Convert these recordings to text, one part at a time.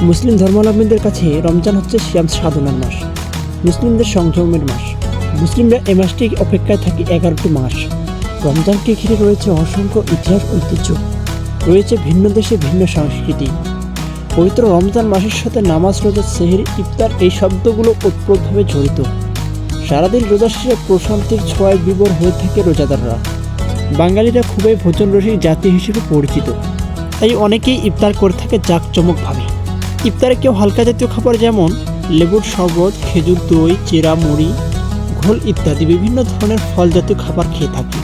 মুসলিম ধর্মাবলম্বীদের কাছে রমজান হচ্ছে সিয়াম সাধনার মাস, মুসলিমদের সংযমের মাস। মুসলিমরা এ মাসটি অপেক্ষায় থাকে 11টি মাস। রমজানকে ঘিরে রয়েছে অসংখ্য ইতিহাস, ঐতিহ্য, রয়েছে ভিন্ন দেশে ভিন্ন সংস্কৃতি। পবিত্র রমজান মাসের সাথে নামাজ, রোজা, সেহরি, ইফতার এই শব্দগুলো ওতপ্রোতভাবে জড়িত। সারাদিন রোজা শেষে প্রশান্তির ছোঁয়ায় বিভোর হয়ে থাকে রোজাদাররা। বাঙালিরা খুবই ভোজনরসিক জাতি হিসেবে পরিচিত, তাই অনেকেই ইফতার করে থাকে জাঁকজমকভাবে। ইফতারে কেউ হালকা জাতীয় খাবার যেমন লেবুর শরবত, খেজুর, দই, চিরা, মুড়ি, ঘোল ইত্যাদি বিভিন্ন ধরনের ফল জাতীয় খাবার খেয়ে থাকে।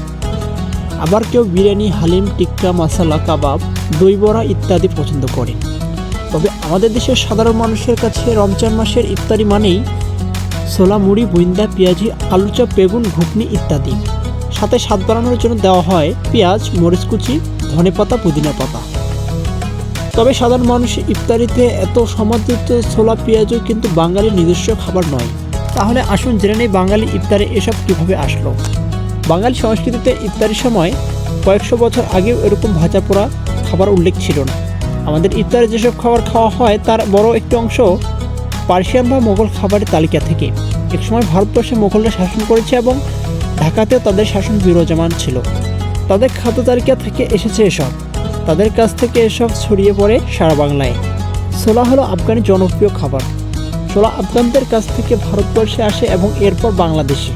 আবার কেউ বিরিয়ানি, হালিম, টিক্কা, মশালা, কাবাব, দই বড়া ইত্যাদি পছন্দ করে। তবে আমাদের দেশের সাধারণ মানুষের কাছে রমজান মাসের ইফতারি মানেই ছোলা, মুড়ি, বুইন্দা, পেঁয়াজি, আলুচপ, বেগুন, ঘুগনি ইত্যাদি। সাথে স্বাদ বাড়ানোর জন্য দেওয়া হয় পেঁয়াজ, মরিচ কুচি, ধনেপাতা, পুদিনা পাতা। তবে সাধারণ মানুষ ইফতারিতে এত সমাদৃত ছোলা, পেঁয়াজও কিন্তু বাঙালির নিজস্ব খাবার নয়। তাহলে আসুন জেনে নেই বাঙালি ইফতারে এসব কীভাবে আসলো। বাঙালি সংস্কৃতিতে ইফতারির সময় কয়েকশো বছর আগেও এরকম ভাজা পোড়া খাবার উল্লেখ ছিল না। আমাদের ইফতারে যেসব খাবার খাওয়া হয় তার বড় একটি অংশ পার্সিয়ান বা মোগল খাবারের তালিকা থেকে। একসময় ভারতবর্ষে মোগলরা শাসন করেছে এবং ঢাকাতেও তাদের শাসন বিরাজমান ছিল। তাদের খাদ্য তালিকা থেকে এসেছে এসব। তাদের কাছ থেকে এসব ছড়িয়ে পড়ে সারা বাংলায়। ছোলা হলো আফগানি জনপ্রিয় খাবার। ছোলা আফগানদের কাছ থেকে ভারতবর্ষে আসে এবং এরপর বাংলাদেশে।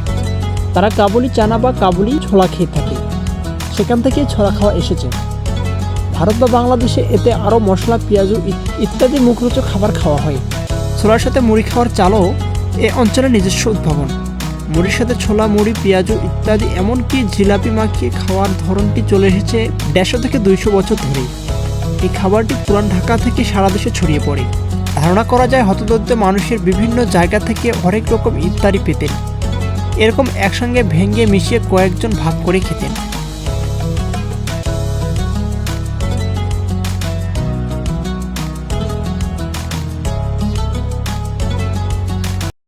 তারা কাবুলি চানা বা কাবুলি ছোলা খেয়ে থাকে। সেখান থেকেই ছোলা খাওয়া এসেছে। ভারত বা বাংলাদেশে এতে আরও মশলা, পেঁয়াজ ইত্যাদি মুখরোচক খাবার খাওয়া হয়। ছোলার সাথে মুড়ি খাওয়ার চালও এ অঞ্চলের নিজস্ব উদ্ভাবন। মুড়ির সাথে ছোলা, মুড়ি, পেঁয়াজ ইত্যাদি এমনকি জিলাপি মাখিয়ে খাওয়ার ধরনটি চলে এসেছে 150 থেকে 200 বছর ধরেই। এই খাবারটি পুরান ঢাকা থেকে সারা দেশে ছড়িয়ে পড়ে। ধারণা করা যায় হতদরিদ্র মানুষের বিভিন্ন জায়গা থেকে হরেক রকম ইফতারি পেতেন। এরকম একসঙ্গে ভেঙে মিশিয়ে কয়েকজন ভাগ করে খেতেন।